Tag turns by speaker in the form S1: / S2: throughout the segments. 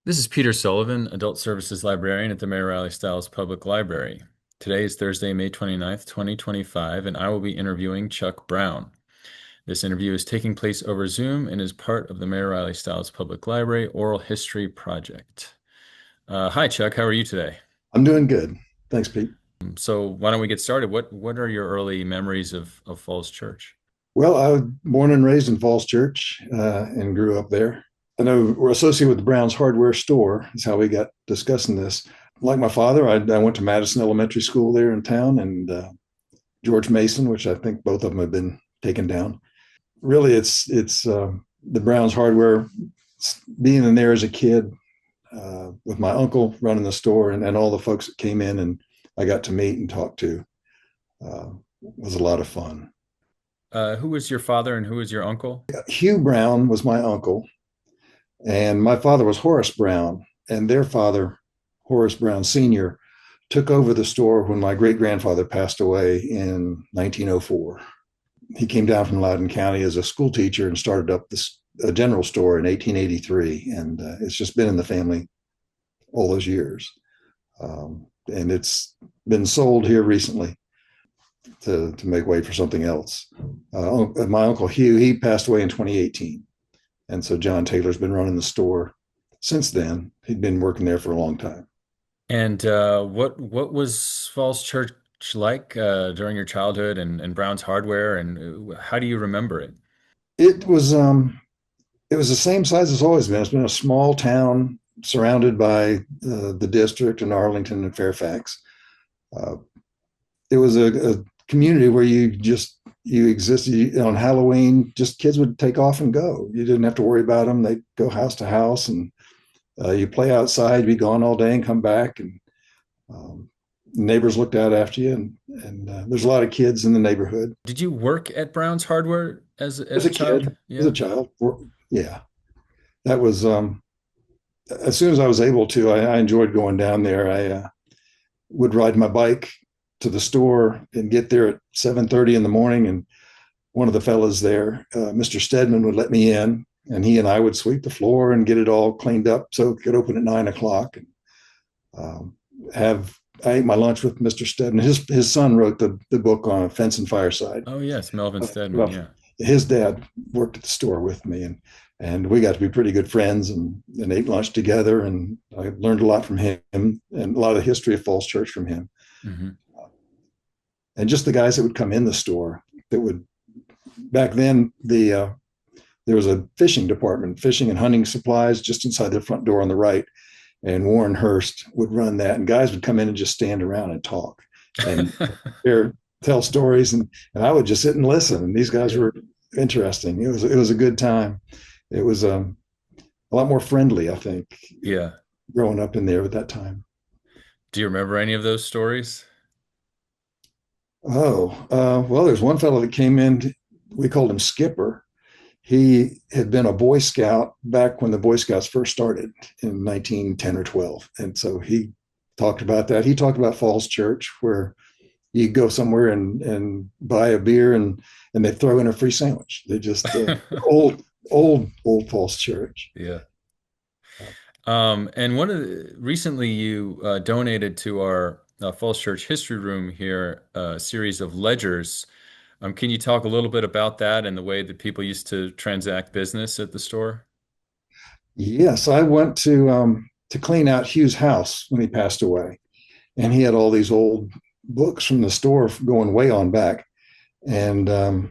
S1: This is Peter Sullivan, Adult Services Librarian at the Mayor Riley Stiles Public Library. Today is Thursday, May 29th, 2025, and I will be interviewing Chuck Brown. This interview is taking place over Zoom and is part of the Mayor Riley Stiles Public Library Oral History Project. Hi, Chuck. How are you today?
S2: I'm doing good. Thanks, Pete.
S1: So why don't we get started? What are your early memories of Falls Church?
S2: Well, I was born and raised in Falls Church and grew up there. I know we're associated with the Brown's Hardware Store, is how we got discussing this. Like my father, I went to Madison Elementary School there in town and George Mason, which I think both of them have been taken down. Really, it's the Brown's Hardware. Being in there as a kid with my uncle running the store and all the folks that came in and I got to meet and talk to was a lot of fun.
S1: Who was your father and who was your uncle?
S2: Hugh Brown was my uncle, and my father was Horace Brown, and their father, Horace Brown Sr., took over the store when my great grandfather passed away in 1904. He came down from Loudoun County as a school teacher and started up this a general store in 1883, and it's just been in the family all those years. And it's been sold here recently to make way for something else. My uncle Hugh, he passed away in 2018. And so John Taylor's been running the store since then. He'd been working there for a long time.
S1: And what was Falls Church like during your childhood and Brown's Hardware, and how do you remember it?
S2: It was it was the same size as always been. It's been a small town surrounded by the district in Arlington and Fairfax. Uh, it was a community where you existed on Halloween. Just kids would take off and go. You didn't have to worry about them. They'd go house to house, and you play outside, be gone all day, and come back. And um, neighbors looked out after you, and there's a lot of kids in the neighborhood.
S1: Did you work at Brown's Hardware
S2: As
S1: as
S2: a
S1: a
S2: kid,
S1: child?
S2: as a
S1: Yeah.
S2: child, yeah, that was. As soon as I was able to, I enjoyed going down there. I would ride my bike to the store and get there at 7:30 in the morning, and one of the fellas there, Mr. Stedman, would let me in, and he and I would sweep the floor and get it all cleaned up so it could open at 9 o'clock. And um, have I ate my lunch with Mr. Stedman. His son wrote the book on Fence and Fireside.
S1: Oh yes, Melvin Stedman.
S2: Well,
S1: Yeah.
S2: his dad worked at the store with me, and we got to be pretty good friends and ate lunch together. And I learned a lot from him and a lot of the history of Falls Church from him.
S1: Hmm.
S2: And just the guys that would come in the store that would back then there was a fishing department, fishing and hunting supplies just inside the front door on the right. And Warren Hurst would run that, and guys would come in and just stand around and talk and hear, tell stories, and I would just sit and listen. And these guys
S1: Yeah.
S2: were interesting. It was a good time. It was a lot more friendly, I think,
S1: Yeah.
S2: growing up in there at that time.
S1: Do you remember any of those stories?
S2: Oh, well, there's one fellow that came in. We called him Skipper. He had been a Boy Scout back when the Boy Scouts first started in 1910 or 12. And so he talked about that. He talked about Falls Church, where you go somewhere and buy a beer and they throw in a free sandwich. They just old Falls Church.
S1: Yeah. And recently you donated to our Falls Church History Room here a series of ledgers. Can you talk a little bit about that and the way that people used to transact business at the store?
S2: Yes, I went to clean out Hugh's house when he passed away, and he had all these old books from the store going way on back. And I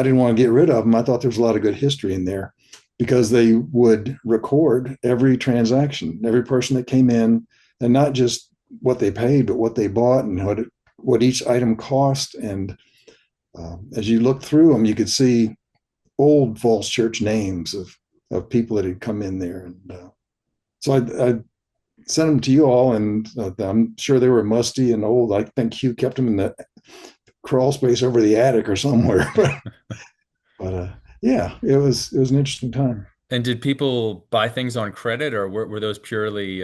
S2: didn't want to get rid of them. I thought there was a lot of good history in there because they would record every transaction, every person that came in, and not just what they paid, but what they bought and what each item cost. And as you looked through them, you could see old Falls Church names of people that had come in there. And so I sent them to you all, and I'm sure they were musty and old. I think Hugh kept them in the crawl space over the attic or somewhere. But yeah, it was an interesting time.
S1: And did people buy things on credit, or were those purely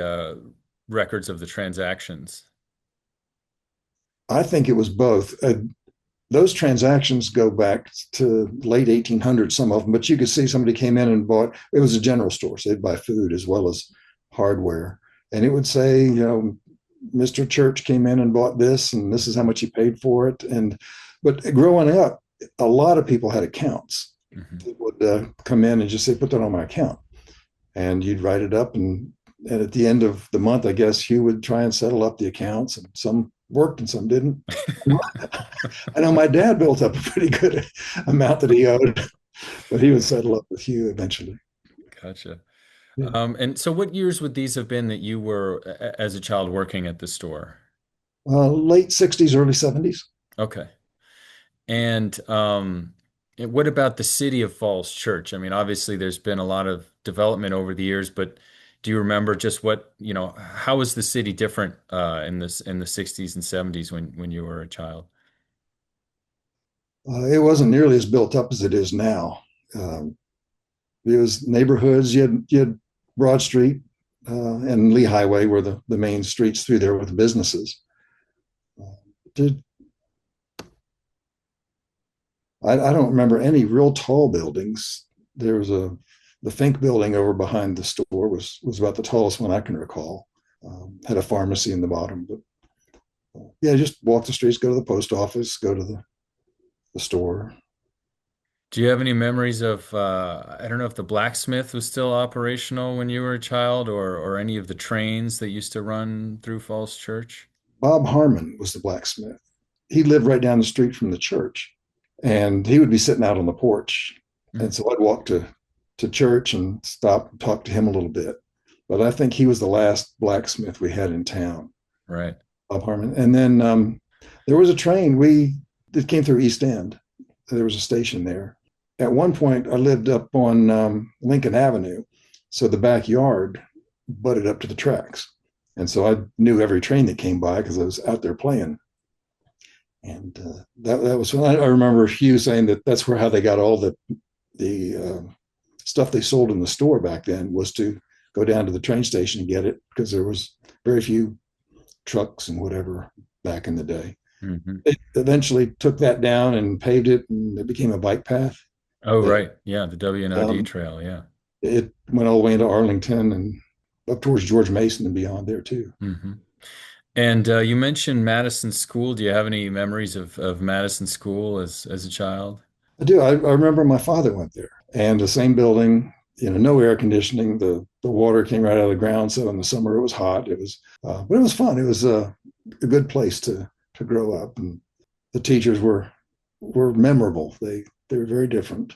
S1: records of the transactions?
S2: I think it was both. Those transactions go back to late 1800s, some of them, but you could see somebody came in and bought. It was a general store, so they'd buy food as well as hardware, and it would say, Mr. Church came in and bought this, and this is how much he paid for it. But growing up, a lot of people had accounts
S1: Hmm.
S2: that would come in and just say, put that on my account. And you'd write it up. And at the end of the month, I guess Hugh would try and settle up the accounts, and some worked and some didn't. I know my dad built up a pretty good amount that he owed, but he would settle up with Hugh eventually.
S1: Gotcha.
S2: Yeah.
S1: And so what years would these have been that you were, as a child, working at the store?
S2: Late 60s, early 70s.
S1: Okay. And what about the city of Falls Church? I mean, obviously there's been a lot of development over the years, but do you remember just how was the city different in the 60s and 70s when you were a child?
S2: It wasn't nearly as built up as it is now. Um, it was neighborhoods. You had Broad Street and Lee Highway were the main streets through there with the businesses. Did I don't remember any real tall buildings. There was the Fink building over behind the store was about the tallest one I can recall. Had a pharmacy in the bottom, but yeah, just walk the streets, go to the post office, go to the store.
S1: Do you have any memories of I don't know if the blacksmith was still operational when you were a child or any of the trains that used to run through Falls Church?
S2: Bob Harmon was the blacksmith. He lived right down the street from the church, and he would be sitting out on the porch. And
S1: Mm,
S2: so I'd walk to church and stop and talk to him a little bit. But I think he was the last blacksmith we had in town,
S1: right.
S2: Bob Harmon. And then there was a train that came through East End. There was a station there. At one point, I lived up on Lincoln Avenue, so the backyard butted up to the tracks, and so I knew every train that came by because I was out there playing. And that was fun. I remember Hugh saying that that's where how they got all the stuff they sold in the store back then was to go down to the train station and get it because there was very few trucks and whatever back in the day.
S1: Hmm.
S2: They eventually took that down and paved it, and it became a bike path.
S1: Oh,
S2: That
S1: right. Yeah, the W&OD trail. Yeah.
S2: it went all the way into Arlington and up towards George Mason and beyond there too.
S1: Hmm. And you mentioned Madison School. Do you have any memories of Madison School as a child?
S2: I do. I remember my father went there, and the same building. No air conditioning. The water came right out of the ground. So in the summer it was hot. But it was fun. It was a good place to grow up, and the teachers were memorable. They were very different.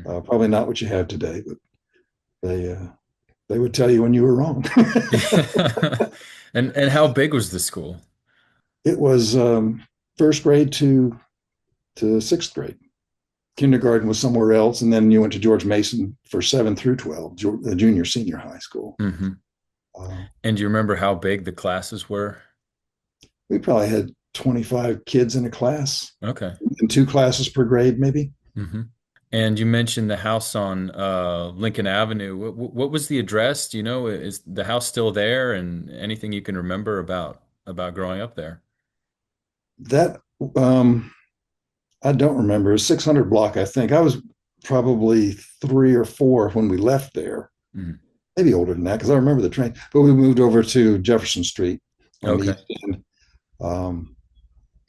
S2: Probably not what you have today, but they would tell you when you were wrong.
S1: And how big was the school?
S2: It was first grade to sixth grade. Kindergarten was somewhere else, and then you went to George Mason for 7 through 12, the junior senior high school.
S1: Hmm.
S2: Uh,
S1: And do you remember how big the classes were?
S2: we probably had 25 kids in a class,
S1: Okay.
S2: and two classes per grade, maybe.
S1: Hmm. And you mentioned the house on Lincoln Avenue. What was the address? Do you know, is the house still there? And anything you can remember about growing up there?
S2: That um, I don't remember. It was 600 block, I think. I was probably 3 or 4 when we left there,
S1: Mhm.
S2: maybe older than that because I remember the train. But we moved over to Jefferson Street on the
S1: Okay.
S2: east end, um,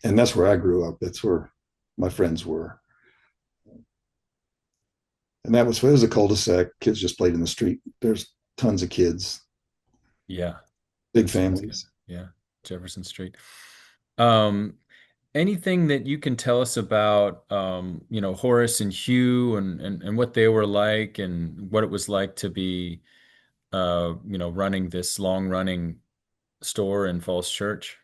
S2: and that's where I grew up. That's where my friends were, and it was a cul-de-sac. Kids just played in the street. There's tons of kids,
S1: Yeah.
S2: big
S1: That sounds good.
S2: families.
S1: Yeah. Jefferson Street. Um, Anything that you can tell us about, Horace and Hugh and what they were like and what it was like to be, running this long running store in Falls Church?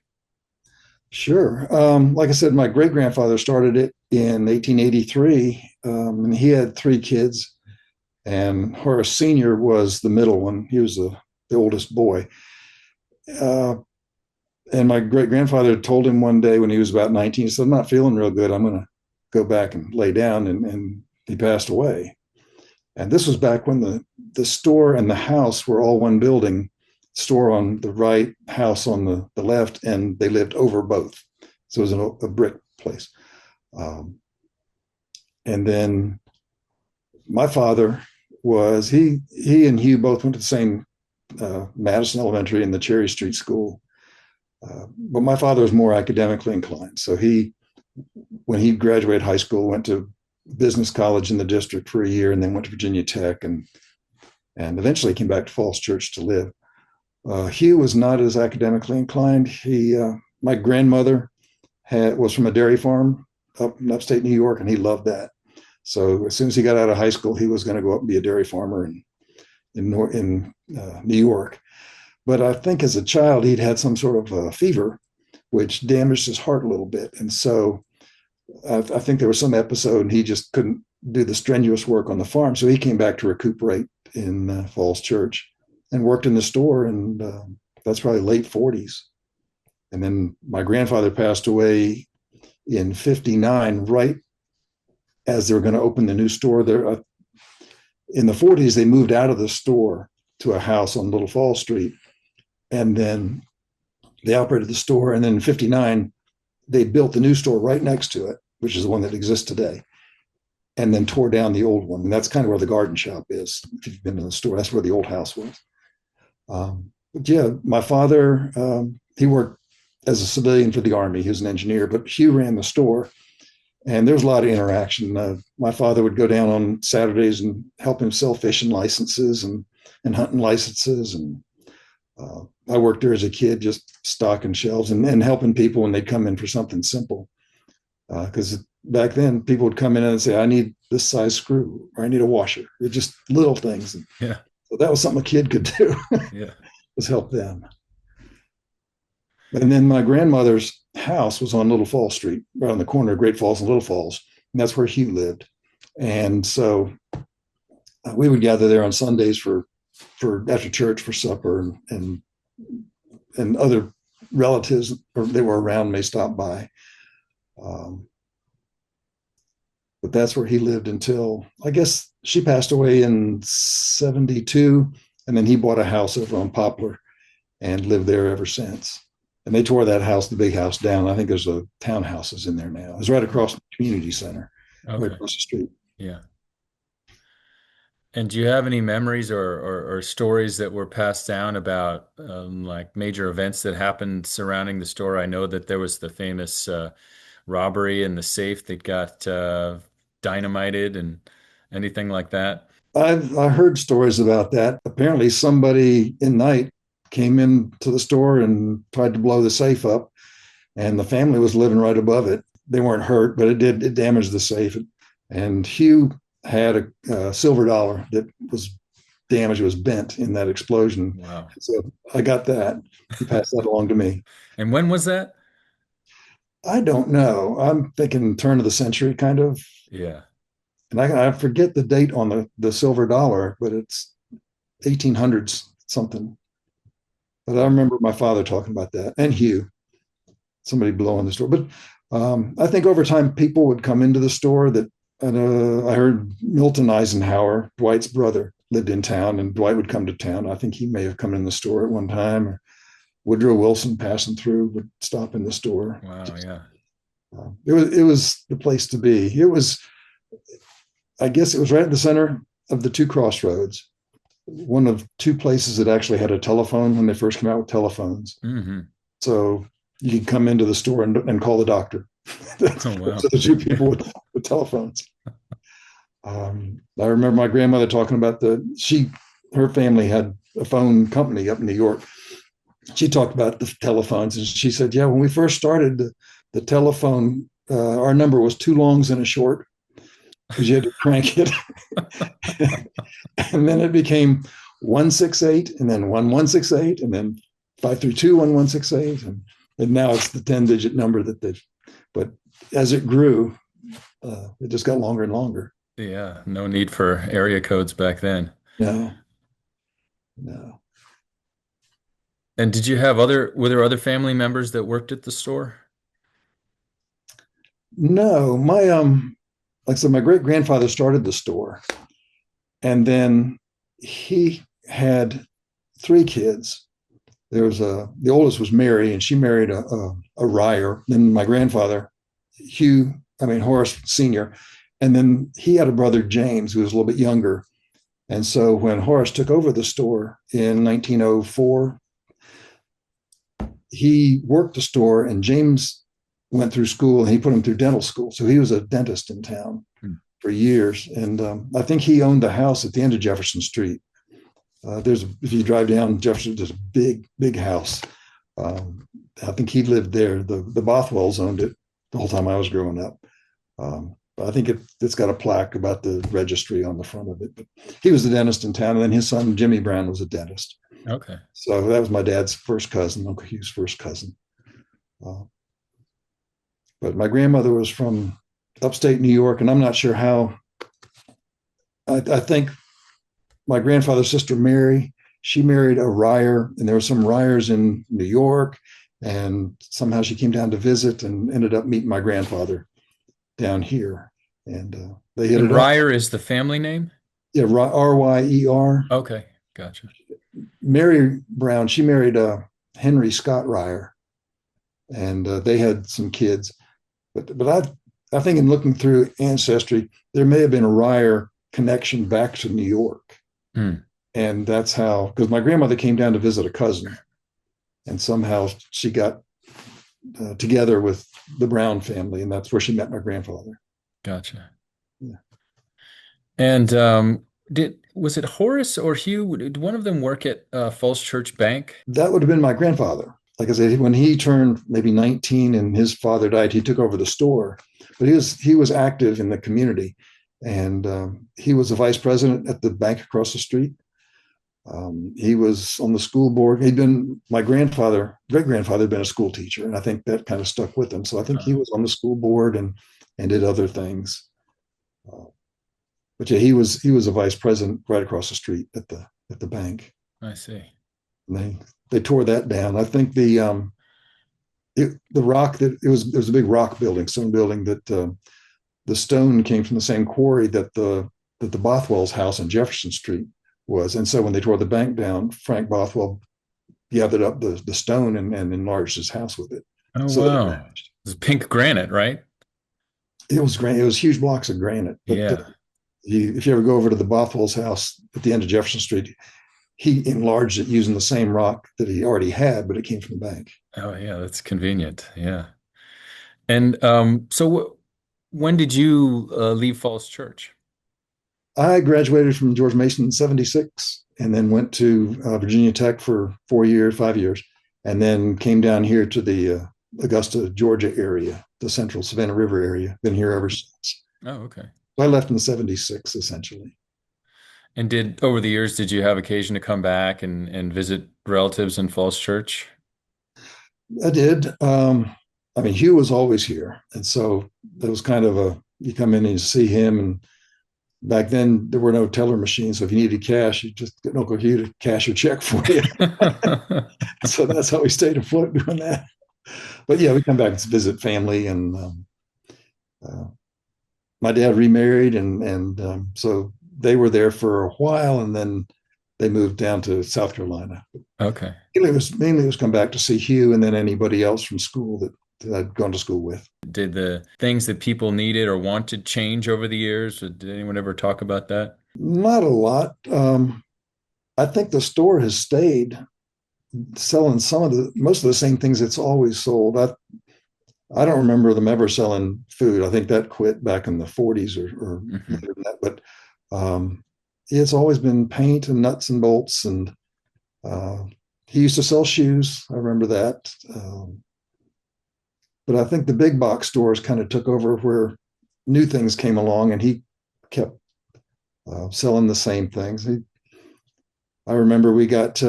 S2: Sure. Like I said, my great grandfather started it in 1883, and he had 3 kids. And Horace Sr. was the middle one. He was the oldest boy. Uh, and my great grandfather told him one day when he was about 19, he said, I'm not feeling real good. I'm going to go back and lay down. And he passed away. And this was back when the store and the house were all one building, store on the right, house on the left, and they lived over both. So it was a brick place. Um, and then my father he and Hugh both went to the same Madison Elementary and the Cherry Street School. But my father was more academically inclined. So when he graduated high school, went to business college in the district for a year and then went to Virginia Tech and eventually came back to Falls Church to live. Hugh was not as academically inclined. My grandmother was from a dairy farm up in upstate New York, and he loved that. So as soon as he got out of high school, he was going to go up and be a dairy farmer in New York. But I think as a child, he'd had some sort of fever, which damaged his heart a little bit. And so I think there was some episode and he just couldn't do the strenuous work on the farm. So he came back to recuperate in Falls Church and worked in the store. And that's probably late 40s. And then my grandfather passed away in 59, right as they were going to open the new store there. In the 40s, they moved out of the store to a house on Little Falls Street. And then they operated the store. And then in 59, they built the new store right next to it, which is the one that exists today, and then tore down the old one. And that's kind of where the garden shop is. If you've been to the store, that's where the old house was. But yeah, my father, he worked as a civilian for the Army. He was an engineer, but Hugh ran the store. And there was a lot of interaction. My father would go down on Saturdays and help him sell fishing licenses and hunting licenses. And I worked there as a kid, just stocking shelves and helping people when they'd come in for something simple. Because back then, people would come in and say, I need this size screw, or I need a washer. They're just little things. And
S1: Yeah.
S2: so that was something a kid could do,
S1: Yeah.
S2: was help them. And then my grandmother's house was on Little Falls Street, right on the corner of Great Falls and Little Falls. And that's where Hugh lived. And so we would gather there on Sundays for after church for supper, and other relatives, or they were around, may stop by. But that's where he lived until, I guess, she passed away in 72. And then he bought a house over on Poplar and lived there ever since. And they tore that house, the big house, down. I think there's a townhouses in there now. It's right across the community center, right
S1: Okay.
S2: across the street.
S1: Yeah. And do you have any memories or stories that were passed down about like major events that happened surrounding the store? I know that there was the famous robbery in the safe that got dynamited and anything like that.
S2: I heard stories about that. Apparently, somebody in night came into the store and tried to blow the safe up, and the family was living right above it. They weren't hurt, but it damaged the safe. And Hugh had a silver dollar that was damaged, it was bent in that explosion.
S1: Wow.
S2: So I got that. He passed that along to me.
S1: And when was that?
S2: I don't know. I'm thinking turn of the century, kind of.
S1: Yeah.
S2: And I forget the date on the silver dollar, but it's 1800s something. But I remember my father talking about that, and Hugh, somebody blowing the store. But I think over time, people would come into the store that, I heard Milton Eisenhower, Dwight's brother, lived in town, and Dwight would come to town. I think he may have come in the store at one time, or Woodrow Wilson passing through would stop in the store.
S1: Wow. Yeah.
S2: It was the place to be. I guess it was right at the center of the two crossroads. One of two places that actually had a telephone when they first came out with telephones.
S1: Mm-hmm.
S2: So you could come into the store and call the doctor.
S1: Oh, wow.
S2: So the two people with telephones. I remember my grandmother talking about her family had a phone company up in New York. She talked about the telephones, and she said, yeah, when we first started the telephone, our number was two longs and a short, because you had to crank it. And then it became 168, and then 1168, and then 532 1168. And now it's the 10-digit number but as it grew, it just got longer and longer.
S1: Yeah. No need for area codes back then.
S2: No.
S1: And were there other family members that worked at the store?
S2: No, like I said, my great grandfather started the store, and then he had three kids. The oldest was Mary, and she married a Ryer. Then my grandfather, Horace Sr., and then he had a brother, James, who was a little bit younger. And so when Horace took over the store in 1904, he worked the store, and James went through school, and he put him through dental school. So he was a dentist in town
S1: Hmm.
S2: for years. And I think he owned the house at the end of Jefferson Street. If you drive down Jefferson, there's a big house. I think he lived there. The Bothwells owned it the whole time I was growing up. But I think it's got a plaque about the registry on the front of it. But he was the dentist in town, and then his son Jimmy Brown was a dentist.
S1: Okay.
S2: So that was my dad's first cousin, Uncle Hugh's first cousin. Uh, but my grandmother was from upstate New York, and I'm not sure how. I think my grandfather's sister Mary, she married a Ryer, and there were some Ryers in New York, and somehow she came down to visit and ended up meeting my grandfather down here, and they hit
S1: And
S2: it off.
S1: Ryer is the family name?
S2: Yeah, Ryer.
S1: Okay, gotcha.
S2: Mary Brown, she married Henry Scott Ryer, and they had some kids. But I think in looking through ancestry, there may have been a Ryer connection back to New York,
S1: Hmm.
S2: and that's how, because my grandmother came down to visit a cousin, and somehow she got together with the Brown family, and that's where she met my grandfather.
S1: Gotcha.
S2: Yeah.
S1: And did was it Horace or Hugh? Did one of them work at Falls Church Bank?
S2: That would have been my grandfather. Like I said, when he turned maybe 19 and his father died, he took over the store. But he was active in the community, and he was a vice president at the bank across the street. He was on the school board. He'd been my great grandfather, had been a school teacher, and I think that kind of stuck with him. So I think he
S1: Uh,
S2: was on the school board and did other things. Uh, but yeah, he was a vice president right across the street at the bank.
S1: I see.
S2: And they tore that down. I think the rock that it was a big rock building, stone building that the stone came from the same quarry that the Bothwell's house on Jefferson Street was. And so when they tore the bank down, Frank Bothwell gathered up the stone and enlarged his house with it,
S1: Oh
S2: so that it
S1: wow.
S2: matched.
S1: It's pink granite, right?
S2: It was granite. It was huge blocks of granite. But
S1: Yeah.
S2: if you ever go over to the Bothwell's house at the end of Jefferson Street, he enlarged it using the same rock that he already had, but it came from the bank.
S1: Oh yeah, that's convenient. Yeah. And so when did you leave Falls Church?
S2: I graduated from George Mason in '76 and then went to Virginia Tech for 4 years, 5 years, and then came down here to the Augusta, Georgia area, the central Savannah River area. Been here ever since.
S1: Oh, okay.
S2: I left in '76, essentially.
S1: And did over the years did you have occasion to come back and visit relatives in Falls Church?
S2: I did. I mean, Hugh was always here. And so there was kind of you come in and you see him. And back then, there were no teller machines. So if you needed cash, you just get Uncle Hugh to cash your check for you. So that's how we stayed afloat doing that. But yeah, we come back to visit family, and uh, my dad remarried, and so they were there for a while, and then they moved down to South Carolina.
S1: Okay.
S2: Mainly it was come back to see Hugh, and then anybody else from school that I'd gone to school with.
S1: Did the things that people needed or wanted change over the years? Or did anyone ever talk about that?
S2: Not a lot. I think the store has stayed selling most of the same things it's always sold. I don't remember them ever selling food. I think that quit back in the '40s or
S1: Hmm.
S2: later than that. But it's always been paint and nuts and bolts. And uh, he used to sell shoes. I remember that. But I think the big box stores kind of took over where new things came along, and he kept selling the same things. I remember we got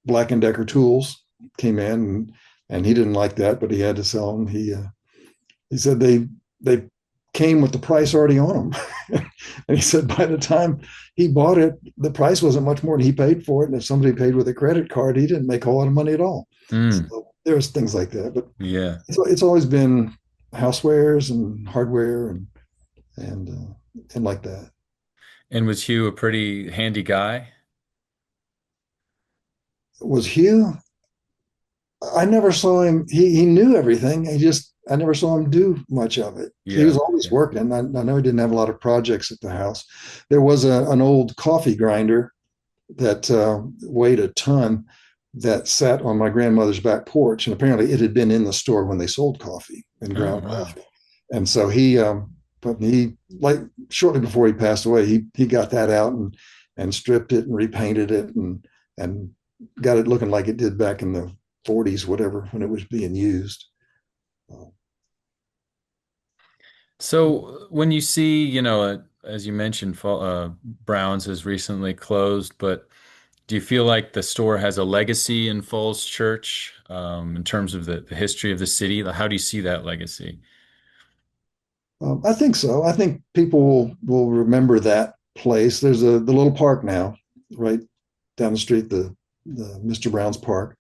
S2: Black and Decker tools came in, and he didn't like that, but he had to sell them. He said they came with the price already on them, and he said by the time he bought it, the price wasn't much more than he paid for it. And if somebody paid with a credit card, he didn't make a whole lot of money at all.
S1: Mm,
S2: So there's things like that, but
S1: yeah.
S2: it's always been housewares and hardware and like that.
S1: And was Hugh a pretty handy guy?
S2: Was Hugh? I never saw him. He knew everything. He just I never saw him do much of it. He was
S1: Yeah,
S2: always
S1: yeah.
S2: working. I know he didn't have a lot of projects at the house. There was an old coffee grinder that weighed a ton that sat on my grandmother's back porch, and apparently it had been in the store when they sold coffee and
S1: Oh,
S2: ground
S1: wow.
S2: coffee. And so but he like shortly before he passed away, he got that out and stripped it and repainted it and got it looking like it did back in the 40s, whatever, when it was being used.
S1: So when you see, as you mentioned, Browns has recently closed, but do you feel like the store has a legacy in Falls Church, in terms of the history of the city? Like, how do you see that legacy?
S2: I think so. I think people will remember that place. There's the little park now, right down the street, the Mr. Brown's Park.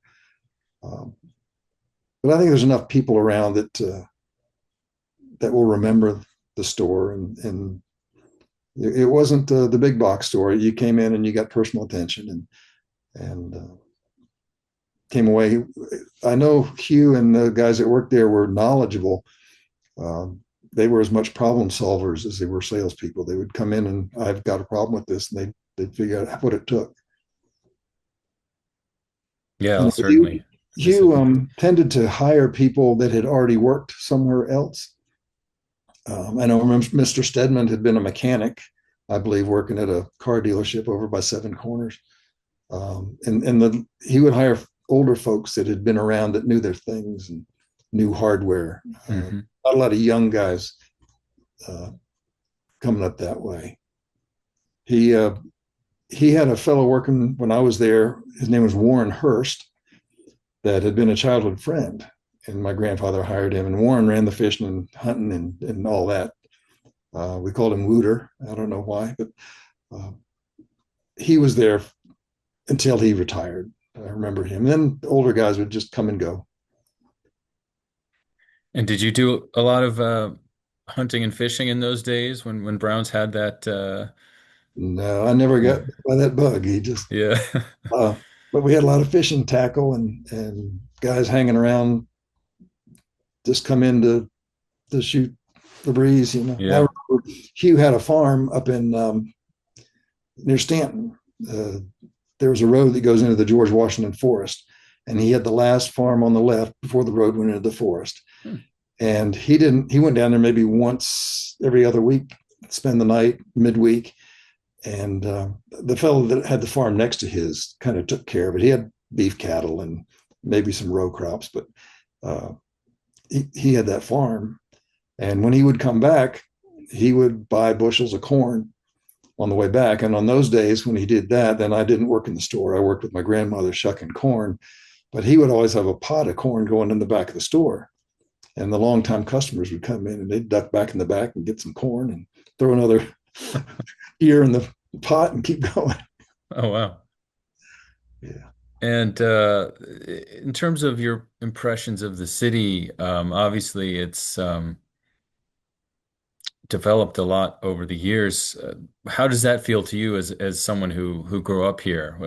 S2: Um, but I think there's enough people around that will remember the store, and it wasn't the big box store. You came in and you got personal attention and came away. I know Hugh and the guys that worked there were knowledgeable. Um, they were as much problem solvers as they were salespeople. They would come in and I've got a problem with this, and they'd figure out what it took.
S1: Yeah,
S2: You know, Hugh,
S1: certainly.
S2: Hugh
S1: Specific.
S2: tended to hire people that had already worked somewhere else. I know Mr. Stedman had been a mechanic, I believe, working at a car dealership over by Seven Corners. And he would hire older folks that had been around that knew their things and knew hardware.
S1: Hmm.
S2: Not a lot of young guys uh, coming up that way. He uh, he had a fellow working when I was there. His name was Warren Hurst, that had been a childhood friend, and my grandfather hired him. And Warren ran the fishing and hunting and all that. We called him Wooter. I don't know why, but uh, he was there until he retired. I remember him. And then the older guys would just come and go.
S1: And did you do a lot of hunting and fishing in those days when Browns had that?
S2: No, I never
S1: Yeah,
S2: got by that bug. He just,
S1: yeah,
S2: uh, but we had a lot of fishing tackle and guys hanging around just come in to shoot the breeze. You know, I
S1: yeah.
S2: remember Hugh had a farm up in near Stanton. Uh, there was a road that goes into the George Washington Forest, and he had the last farm on the left before the road went into the forest.
S1: Hmm.
S2: And he didn't. He went down there maybe once every other week, spend the night midweek. And the fellow that had the farm next to his kind of took care of it. He had beef cattle and maybe some row crops, but uh, he had that farm. And when he would come back, he would buy bushels of corn on the way back. And on those days when he did that, then I didn't work in the store. I worked with my grandmother shucking corn, but he would always have a pot of corn going in the back of the store. And the longtime customers would come in and they'd duck back in the back and get some corn and throw another ear in the pot and keep going.
S1: Oh, wow.
S2: Yeah.
S1: And in terms of your impressions of the city, obviously it's developed a lot over the years. How does that feel to you as someone who grew up here?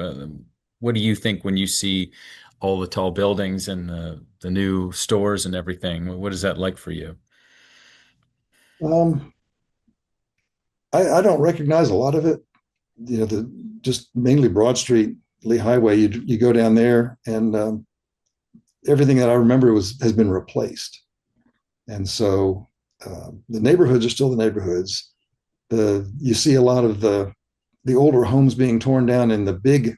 S1: What do you think when you see all the tall buildings and the new stores and everything? What is that like for you?
S2: Um, I don't recognize a lot of it. You know, the just mainly Broad Street, Lee Highway. You go down there, and everything that I remember has been replaced. And so the neighborhoods are still the neighborhoods. You see a lot of the older homes being torn down and the big,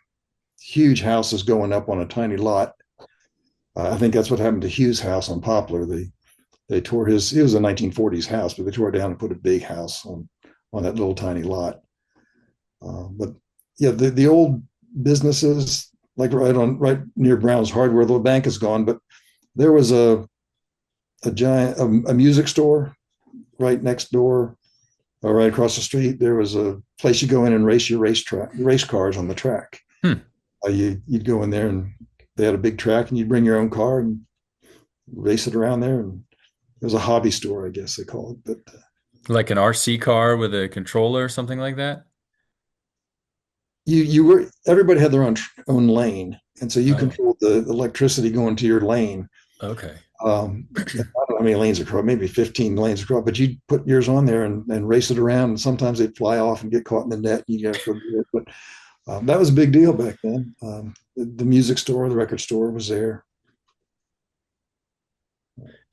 S2: huge houses going up on a tiny lot. I think that's what happened to Hugh's house on Poplar. They tore his. It was a 1940s house, but they tore it down and put a big house on that little tiny lot. But yeah, the old businesses like right near Brown's Hardware, the bank is gone, but there was a giant a music store right next door, or right across the street. There was a place you go in and race your race cars on the track.
S1: Hmm.
S2: You'd go in there and they had a big track, and you'd bring your own car and race it around there. And it was a hobby store, I guess they call it. But
S1: Like an RC car with a controller or something like that?
S2: you were everybody had their own lane, and so you
S1: Oh,
S2: controlled the electricity going to your lane.
S1: Okay.
S2: I don't know how many lanes across, maybe 15 lanes across, but you put yours on there and race it around. And sometimes they'd fly off and get caught in the net. And you got to feel good. But that was a big deal back then. The music store, the record store was there.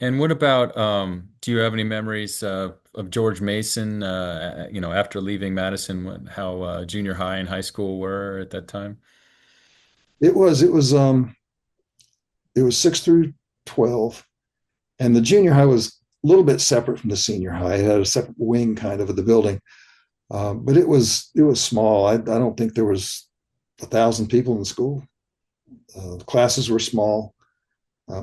S1: And what about, do you have any memories of George Mason, after leaving Madison, how junior high and high school were at that time?
S2: It was 6 through 12, and the junior high was a little bit separate from the senior high. It had a separate wing kind of the building, but it was small. I don't think there was 1,000 people in the school. The classes were small,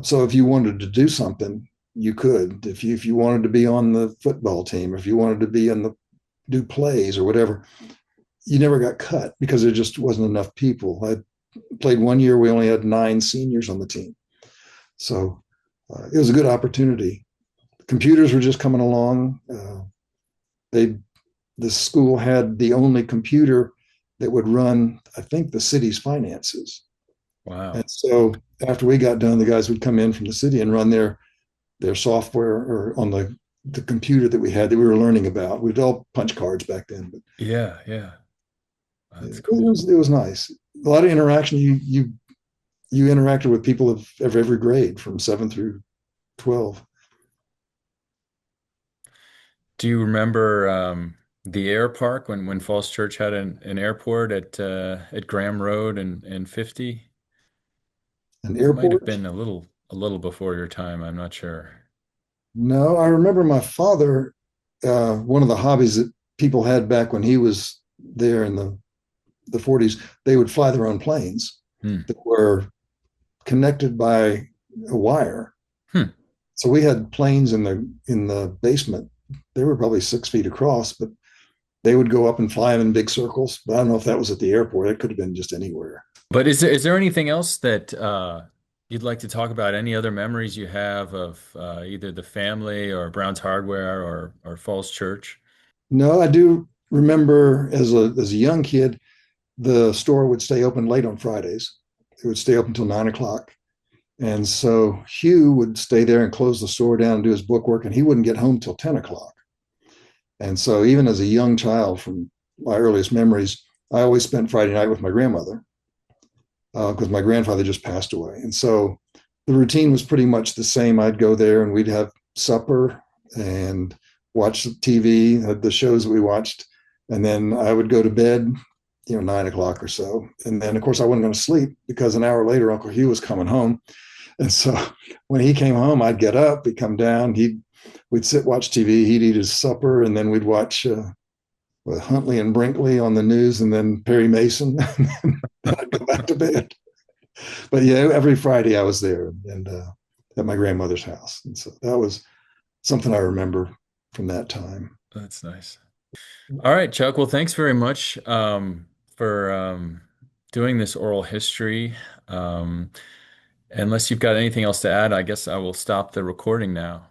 S2: so if you wanted to do something, you could. If you wanted to be on the football team, or if you wanted to be in the do plays or whatever, you never got cut because there just wasn't enough people. I played one year; we only had 9 seniors on the team, so it was a good opportunity. Computers were just coming along. They the school had the only computer that would run, I think, the city's finances. And
S1: Wow.
S2: so after we got done, the guys would come in from the city and run their software or on the computer that we had that we were learning about. We'd all punch cards back then, but
S1: Yeah, yeah. That's
S2: it
S1: cool.
S2: was nice. A lot of interaction. You interacted with people of every grade from 7 through 12.
S1: Do you remember the air park when Falls Church had an airport at Graham Road and 50?
S2: An
S1: That might have
S2: airport?
S1: been a little before your time. I'm not sure.
S2: No, I remember my father. One of the hobbies that people had back when he was there in the 40s, they would fly their own planes
S1: Hmm.
S2: that were connected by a wire.
S1: Hmm.
S2: So we had planes in the basement. They were probably 6 feet across, but they would go up and fly them in big circles. But I don't know if that was at the airport. It could have been just anywhere.
S1: But is there anything else that you'd like to talk about? Any other memories you have of either the family or Brown's Hardware or Falls Church?
S2: No, I do remember as a young kid, the store would stay open late on Fridays. It would stay open until 9 o'clock. And so Hugh would stay there and close the store down and do his book work, and he wouldn't get home till 10 o'clock. And so, even as a young child, from my earliest memories, I always spent Friday night with my grandmother because my grandfather just passed away. And so, the routine was pretty much the same. I'd go there and we'd have supper and watch the TV, the shows that we watched. And then I would go to bed, 9 o'clock or so. And then, of course, I wasn't going to sleep because an hour later, Uncle Hugh was coming home. And so when he came home, I'd get up, he'd come down, we'd sit, watch TV, he'd eat his supper, and then we'd watch with Huntley and Brinkley on the news, and then Perry Mason. And then I'd go back to bed. But yeah, every Friday I was there and at my grandmother's house, and so that was something I remember from that time.
S1: That's nice. All right, Chuck. Well, thanks very much for doing this oral history. Unless you've got anything else to add, I guess I will stop the recording now.